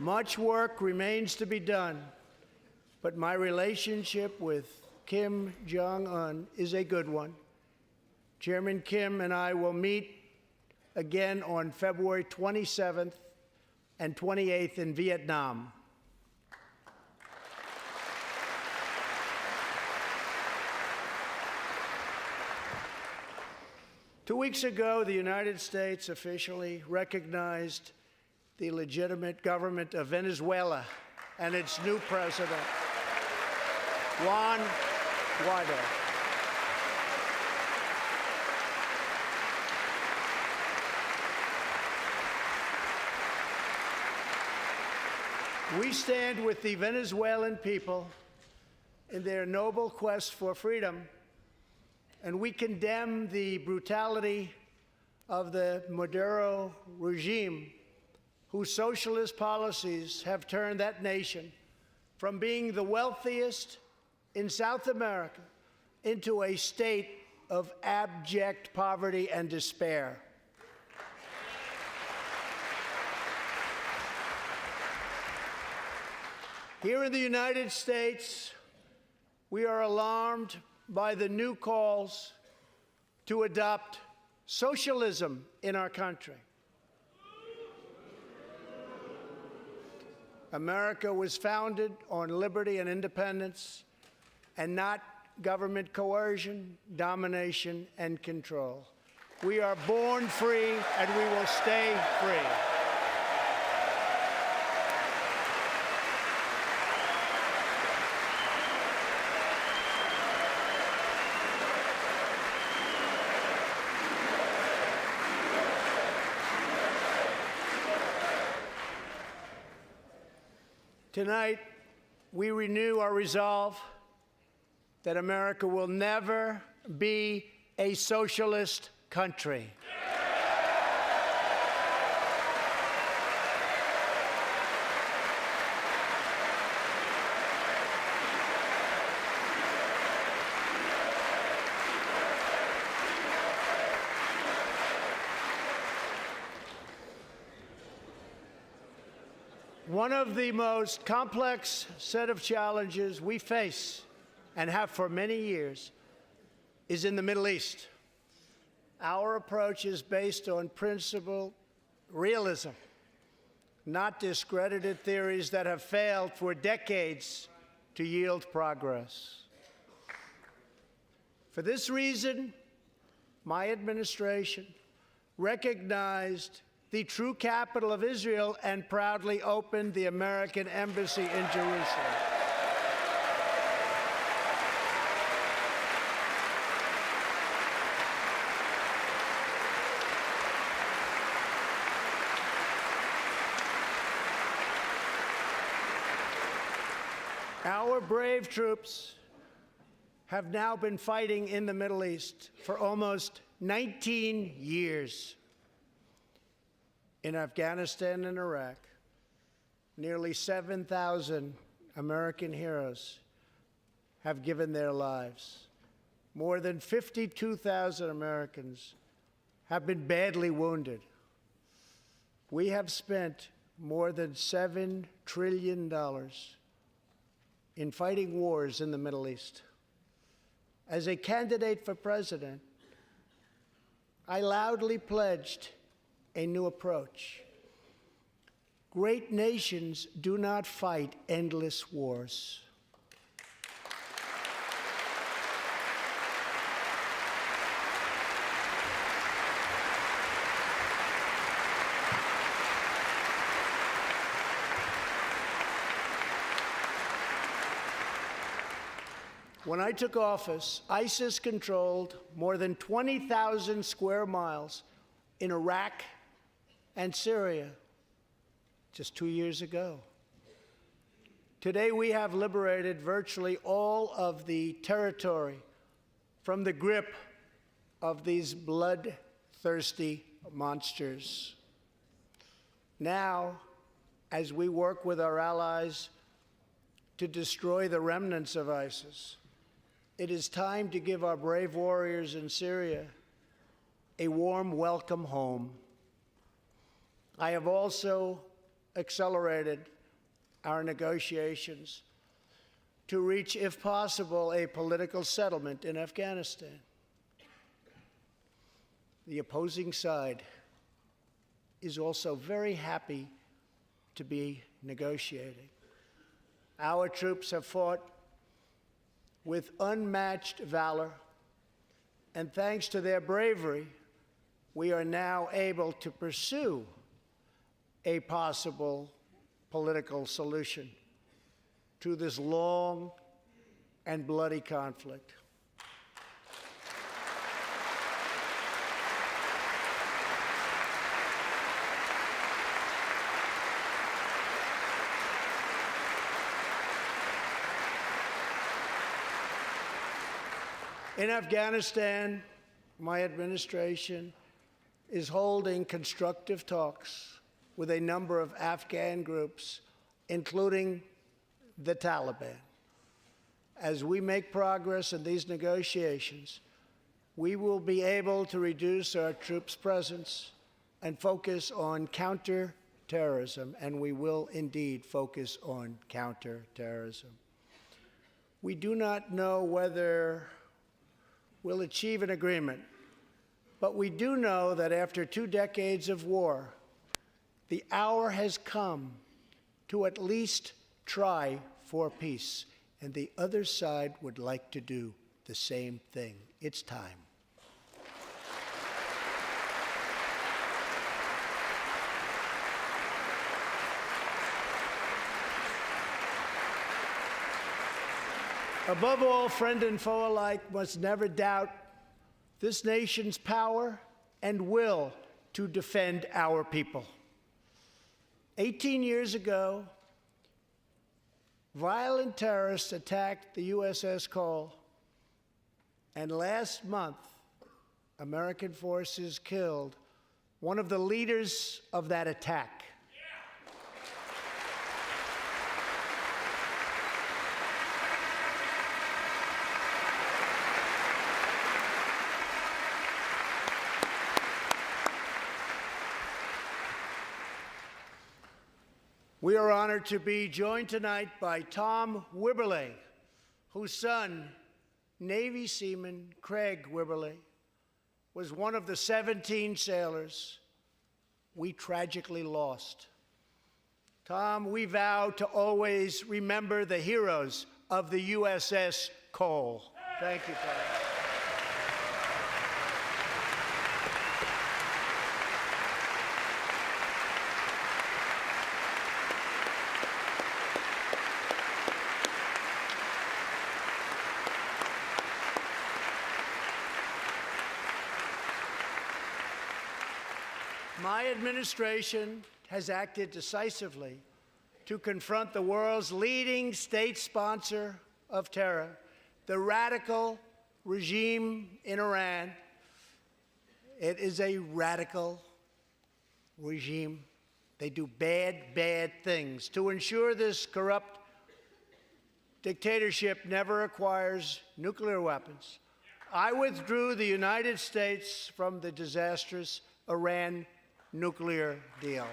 Much work remains to be done, but my relationship with Kim Jong-un is a good one. Chairman Kim and I will meet again on February 27th and 28th in Vietnam. 2 weeks ago, the United States officially recognized the legitimate government of Venezuela and its new president, Juan Guaido. We stand with the Venezuelan people in their noble quest for freedom, and we condemn the brutality of the Maduro regime, whose socialist policies have turned that nation from being the wealthiest in South America into a state of abject poverty and despair. Here in the United States, we are alarmed by the new calls to adopt socialism in our country. America was founded on liberty and independence, and not government coercion, domination, and control. We are born free, and we will stay free. Tonight, we renew our resolve that America will never be a socialist country. One of the most complex set of challenges we face, and have for many years, is in the Middle East. Our approach is based on principled realism, not discredited theories that have failed for decades to yield progress. For this reason, my administration recognized the true capital of Israel and proudly opened the American Embassy in Jerusalem. Our brave troops have now been fighting in the Middle East for almost 19 years. In Afghanistan and Iraq, nearly 7,000 American heroes have given their lives. More than 52,000 Americans have been badly wounded. We have spent more than $7 trillion in fighting wars in the Middle East. As a candidate for president, I loudly pledged a new approach. Great nations do not fight endless wars. When I took office, ISIS controlled more than 20,000 square miles in Iraq and Syria just 2 years ago. Today, we have liberated virtually all of the territory from the grip of these bloodthirsty monsters. Now, as we work with our allies to destroy the remnants of ISIS, it is time to give our brave warriors in Syria a warm welcome home. I have also accelerated our negotiations to reach, if possible, a political settlement in Afghanistan. The opposing side is also very happy to be negotiating. Our troops have fought with unmatched valor, and thanks to their bravery, we are now able to pursue a possible political solution to this long and bloody conflict. In Afghanistan, my administration is holding constructive talks with a number of Afghan groups, including the Taliban. As we make progress in these negotiations, we will be able to reduce our troops' presence and focus on counterterrorism, and we will indeed focus on counterterrorism. We do not know whether we'll achieve an agreement, but we do know that after 2 decades of war, the hour has come to at least try for peace, and the other side would like to do the same thing. It's time. Above all, friend and foe alike must never doubt this nation's power and will to defend our people. 18 years ago, violent terrorists attacked the USS Cole, and last month, American forces killed one of the leaders of that attack. We are honored to be joined tonight by Tom Wibberley, whose son, Navy seaman Craig Wibberley, was one of the 17 sailors we tragically lost. Tom, we vow to always remember the heroes of the USS Cole. Thank you, Tom. My administration has acted decisively to confront the world's leading state sponsor of terror, the radical regime in Iran. It is a radical regime. They do bad, bad things. To ensure this corrupt dictatorship never acquires nuclear weapons, I withdrew the United States from the disastrous Iran nuclear deal.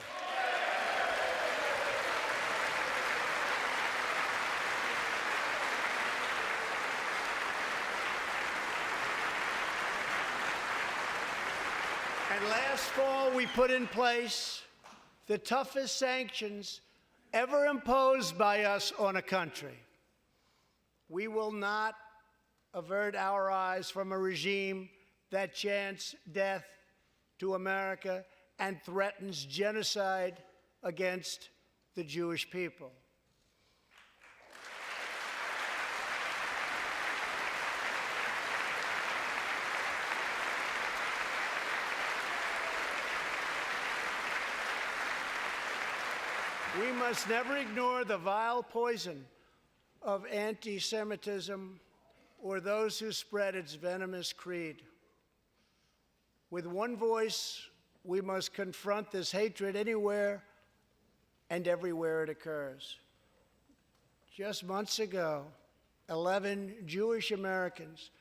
And last fall, we put in place the toughest sanctions ever imposed by us on a country. We will not avert our eyes from a regime that chants death to America and threatens genocide against the Jewish people. We must never ignore the vile poison of anti-Semitism or those who spread its venomous creed. With one voice, we must confront this hatred anywhere and everywhere it occurs. Just months ago, 11 Jewish Americans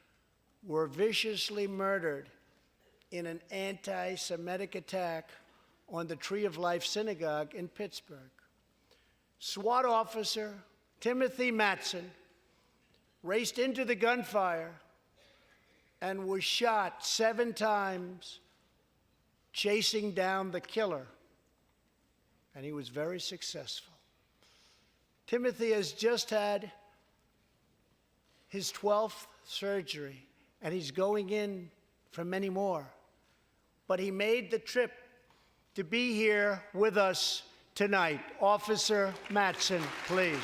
were viciously murdered in an anti-Semitic attack on the Tree of Life Synagogue in Pittsburgh. SWAT officer Timothy Matson raced into the gunfire and was shot 7 times chasing down the killer, and he was very successful. Timothy has just had his 12th surgery, and he's going in for many more. but he made the trip to be here with us tonight. Officer Mattson, please.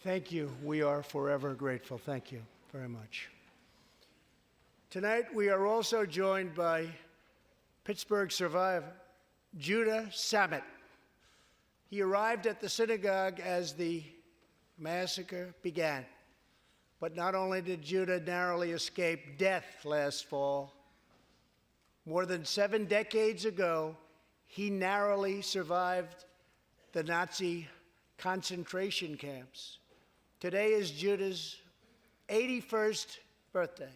Thank you. We are forever grateful. Thank you very much. Tonight, we are also joined by Pittsburgh survivor, Judah Samet. He arrived at the synagogue as the massacre began. But not only did Judah narrowly escape death last fall, more than 7 decades ago, he narrowly survived the Nazi concentration camps. Today is Judah's 81st birthday.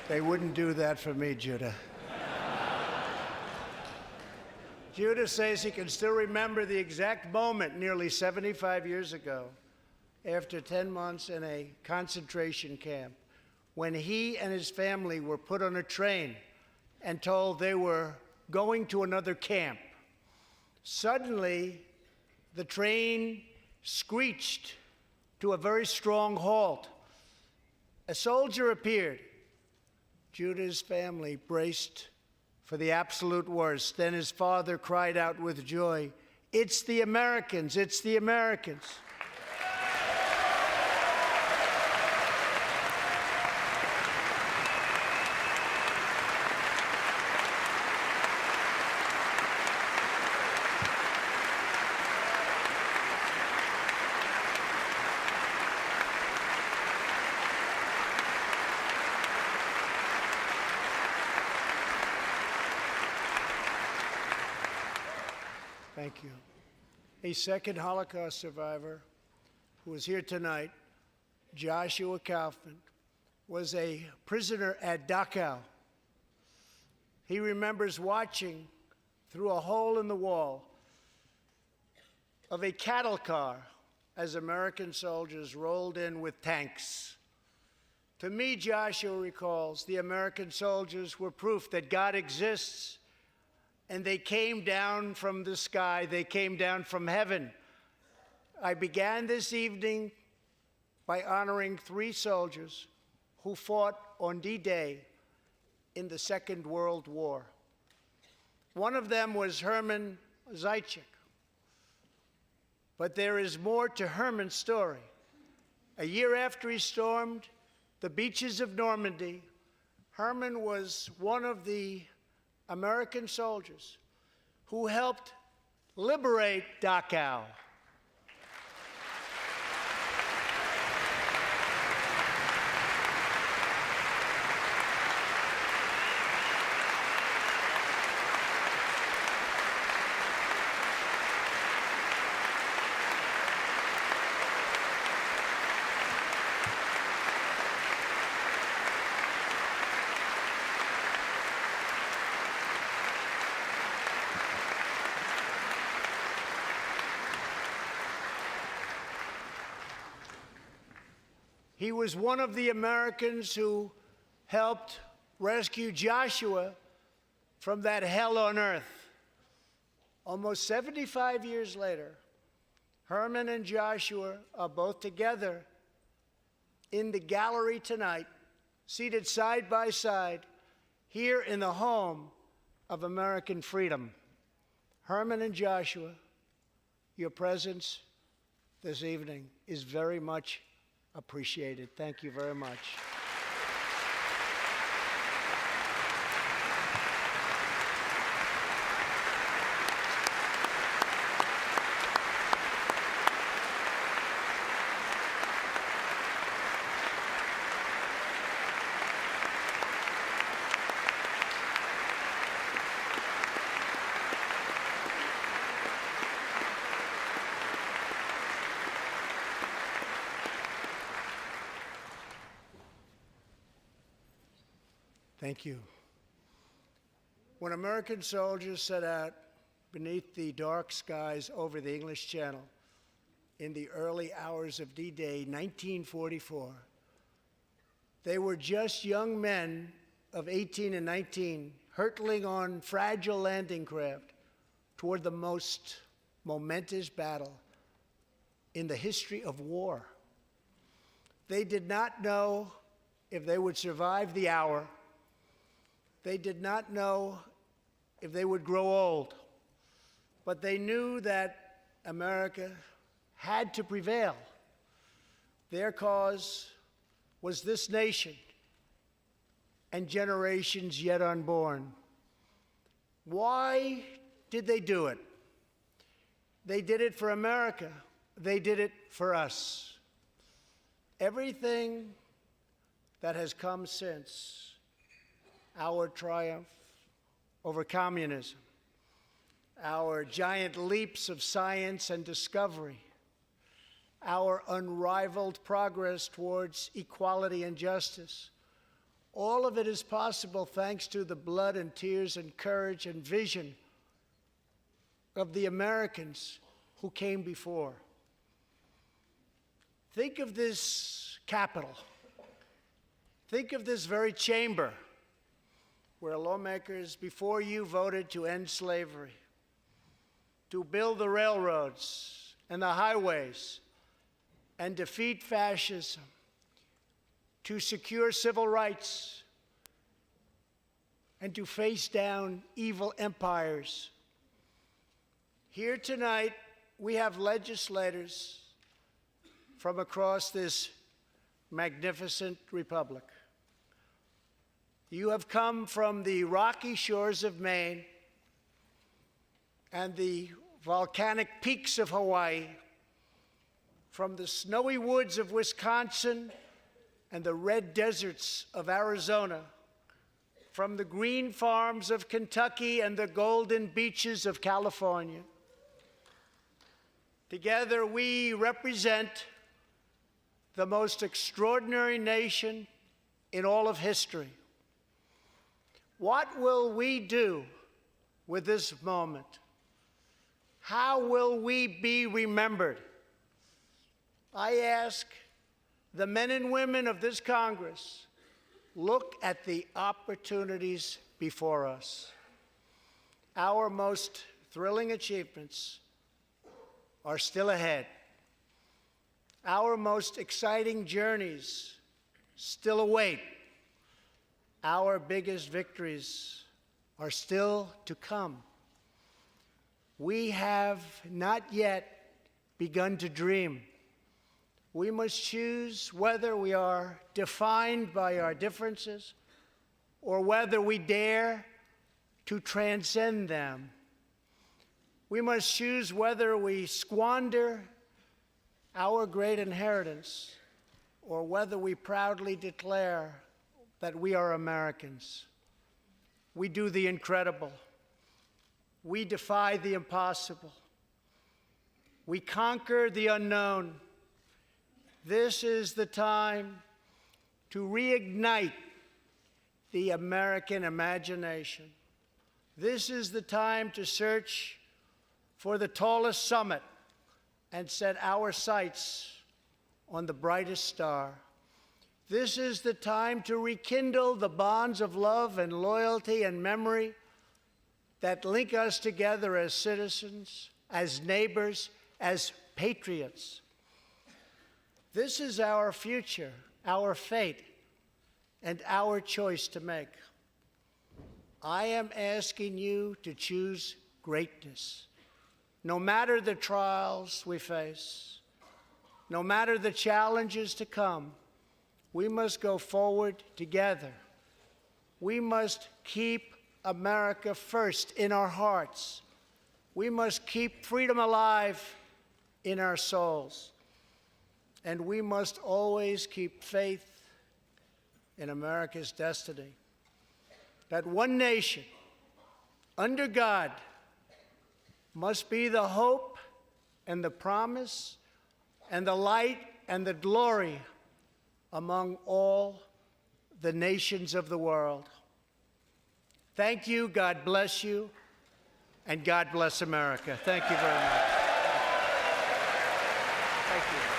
They wouldn't do that for me, Judah. Judah says he can still remember the exact moment nearly 75 years ago, after 10 months in a concentration camp, when he and his family were put on a train and told they were going to another camp. Suddenly, the train screeched to a very strong halt. A soldier appeared. Judah's family braced for the absolute worst. Then his father cried out with joy, "It's the Americans! It's the Americans!" Thank you. A second Holocaust survivor who is here tonight, Joshua Kaufman, was a prisoner at Dachau. He remembers watching through a hole in the wall of a cattle car as American soldiers rolled in with tanks. To me, Joshua recalls, the American soldiers were proof that God exists. And they came down from the sky. They came down from heaven. I began this evening by honoring 3 soldiers who fought on D-Day in the Second World War. One of them was Herman Zaitchik. But there is more to Herman's story. A year after he stormed the beaches of Normandy, Herman was one of the American soldiers who helped liberate Dachau. He was one of the Americans who helped rescue Joshua from that hell on earth. Almost 75 years later, Herman and Joshua are both together in the gallery tonight, seated side by side, here in the home of American freedom. Herman and Joshua, your presence this evening is very much appreciated. Thank you very much. Thank you. When American soldiers set out beneath the dark skies over the English Channel in the early hours of D-Day 1944, they were just young men of 18 and 19 hurtling on fragile landing craft toward the most momentous battle in the history of war. They did not know if they would survive the hour. They did not know if they would grow old, but they knew that America had to prevail. Their cause was this nation and generations yet unborn. Why did they do it? They did it for America. They did it for us. Everything that has come since our triumph over communism, our giant leaps of science and discovery, our unrivaled progress towards equality and justice, all of it is possible thanks to the blood and tears and courage and vision of the Americans who came before. Think of this Capitol. Think of this very chamber where lawmakers before you voted to end slavery, to build the railroads and the highways, and defeat fascism, to secure civil rights, and to face down evil empires. Here tonight, we have legislators from across this magnificent republic. You have come from the rocky shores of Maine and the volcanic peaks of Hawaii, from the snowy woods of Wisconsin and the red deserts of Arizona, from the green farms of Kentucky and the golden beaches of California. Together, we represent the most extraordinary nation in all of history. What will we do with this moment? How will we be remembered? I ask the men and women of this Congress, look at the opportunities before us. Our most thrilling achievements are still ahead. Our most exciting journeys still await. Our biggest victories are still to come. We have not yet begun to dream. We must choose whether we are defined by our differences or whether we dare to transcend them. We must choose whether we squander our great inheritance or whether we proudly declare that we are Americans. We do the incredible. We defy the impossible. We conquer the unknown. This is the time to reignite the American imagination. This is the time to search for the tallest summit and set our sights on the brightest star. This is the time to rekindle the bonds of love and loyalty and memory that link us together as citizens, as neighbors, as patriots. This is our future, our fate, and our choice to make. I am asking you to choose greatness. No matter the trials we face, no matter the challenges to come, we must go forward together. We must keep America first in our hearts. We must keep freedom alive in our souls. And we must always keep faith in America's destiny. That one nation, under God, must be the hope and the promise and the light and the glory among all the nations of the world. Thank you, God bless you, and God bless America. Thank you very much. Thank you.